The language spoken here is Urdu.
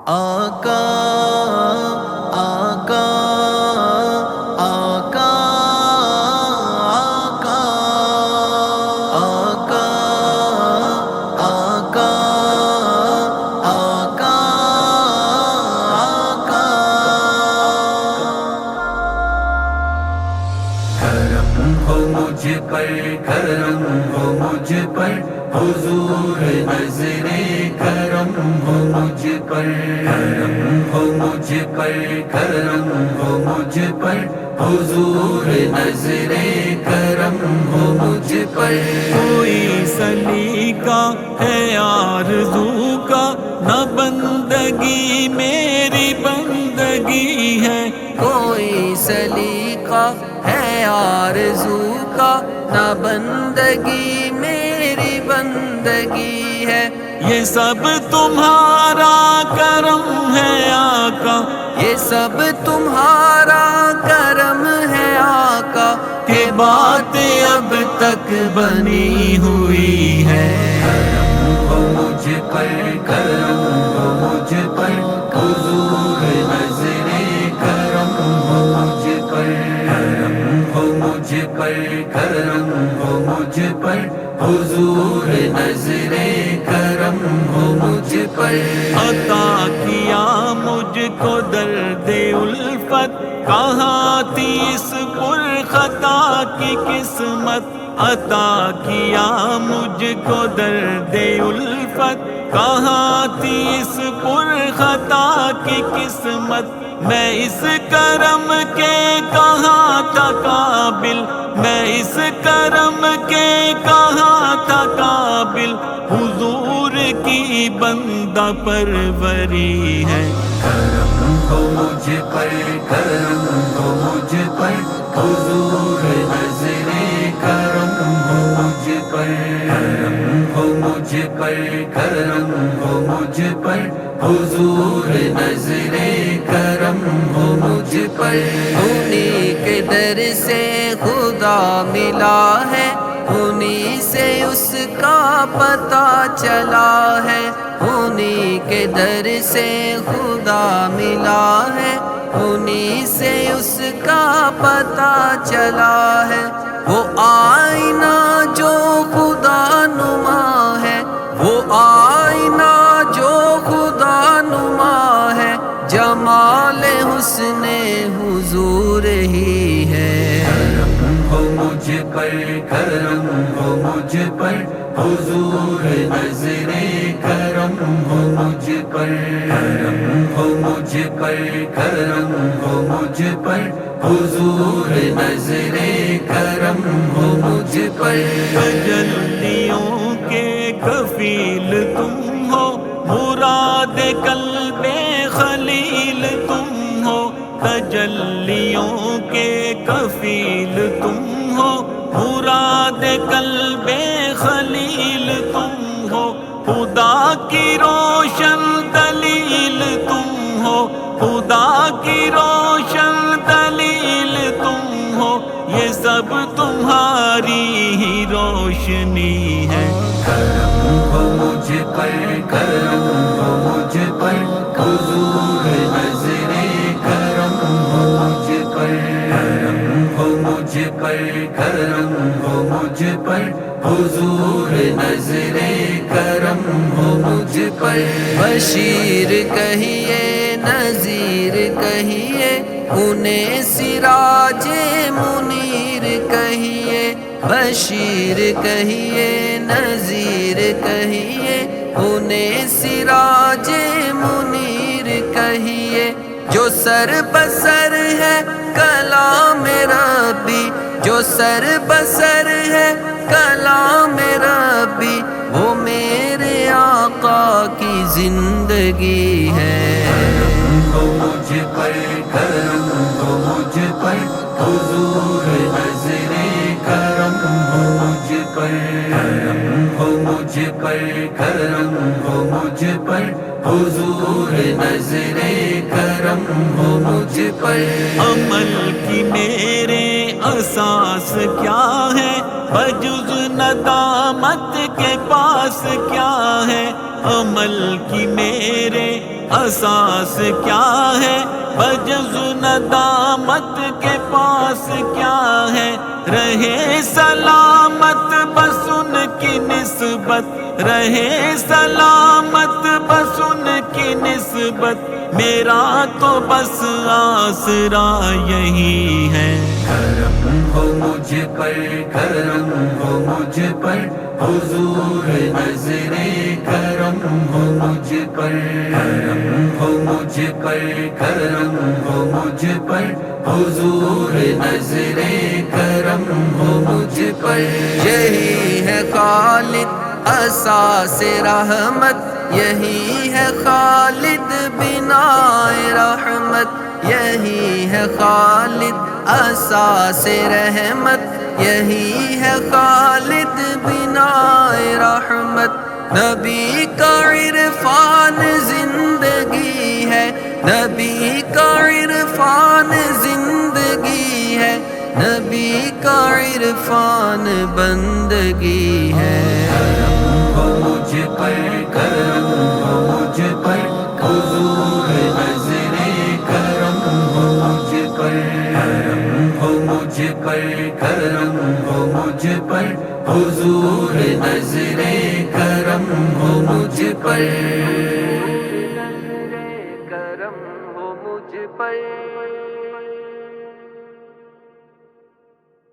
آقا آقا آقا آقا آقا آقا آقا آقا کرم ہو مجھ پر، کرم ہو مجھ پر، حضور نظر کرم ہو مجھ پر، کرم ہو مجھ پر، کرم ہو مجھ پر، حضور نظر کرم ہو مجھ پر۔ کوئی سلیقہ ہے آرزو کا، نہ بندگی میری بندگی ہے۔ کوئی سلیقہ ہے آرزو کا، نہ بندگی میری بندگی ہے۔ یہ سب تمہارا کرم ہے آقا، یہ سب تمہارا کرم ہے آقا، کہ بات اب تک بنی ہوئی ہے۔ کرم ہو مجھ پر، کرم ہو مجھ پر، حضور نظر کرم ہو مجھ پر، کرم ہو مجھ پر، کرم ہو مجھ پر، حضور نظر کرم ہو مجھ پر۔ عطا کیا مجھ کو درد الفت، کہاں تھی اس پر خطا کی قسمت۔ عطا کیا مجھ کو درد الفت، کہاں تھی اس پر خطا کی قسمت۔ میں اس کرم کے کہاں تھا قابل، میں اس کرم کے کہاں تھا قابل، حضور کی بندہ پروری ہے۔ کرم ہو مجھ پر، کرم ہو مجھ پر، حضور نظر کرم ہو مجھ پر، کرم ہو مجھ پر، کرم ہو مجھ پر، حضور نظر کرم ہو مجھ پر۔ انہی کے در سے خدا ملا ہے، انہی سے اس کا پتہ چلا ہے۔ انہی کے در سے خدا ملا ہے، انہی سے اس کا پتہ چلا ہے۔ وہ آئینہ جو خدا نما ہے، وہ آئینہ جو خدا نما ہے، جمال حسن حضور ہی ہے۔ کرم ہو مجھ پر، کرم ہو مجھ پر، حضور نظر کرم ہو مجھ پر، کرم ہو مجھ پر، کرم ہو مجھ پر، حضور نظر کرم ہو مجھ پر۔ تجلیوں کے کفیل تم ہو، مراد قلب خلیل تم ہو۔ تجلیوں کے کفیل تم ہو، مراد قلب خلیل تم ہو۔ خدا کی روشن دلیل تم ہو، خدا کی روشن دلیل تم ہو۔ یہ سب تمہاری ہی روشنی ہے۔ کرم ہو مجھ پر، کرم ہو مجھ پر، حضور نظر کرم ہو مجھ پر، کرم ہو مجھ پر، کرم ہو مجھ پر، حضور نظر کرم ہو مجھ پر۔ بشیر کہیے نذیر کہیے، انہیں سراج منیر کہیے۔ بشیر کہیے نذیر کہیے، انہیں سراج منیر کہیے۔ جو سر بسر ہے کلام ربی، جو سر بسر ہے کلام ربی، وہ میرے آقا کی زندگی ہے۔ کرم ہو مجھ پر، کرم ہو مجھ پر، حضور نظر کرم ہو مجھ پر، کرم ہو مجھ پر، کرم ہو مجھ پر، حضور نظر کرم ہو مجھ پر عمل کی میرے اساس کیا ہے بجز ندامت کے پاس کیا ہے عمل کی میرے اساس کیا ہے بجز ندامت کے پاس کیا ہے رہے سلامت بس ان کی نسبت رہے سلامت بس ان کی نسبت میرا تو بس آسرا یہی ہے کرم ہو مجھ پر کرم ہو مجھ پر حضور نظر کرم ہو مجھ پر کرم ہو مجھ پر کرم ہو مجھ پر حضور نظر کرم ہو مجھ پر یہی ہے خالد اساس رحمت یہی ہے خالد بنا رحمت یہی ہے خالد اساس رحمت یہی ہے خالد بنا رحمت نبی کا عرفان زندگی ہے نبی کا عرفان زندگی ہے نبی کا عرفان بندگی ہے کرم ہو مجھ پر کرم ہو مجھ پر حضور نظر کرم ہو مجھ پر کرم ہو مجھ پر کرم ہو مجھ پر حضور نظر کرم ہو مجھ پر کرم ہو مجھ پر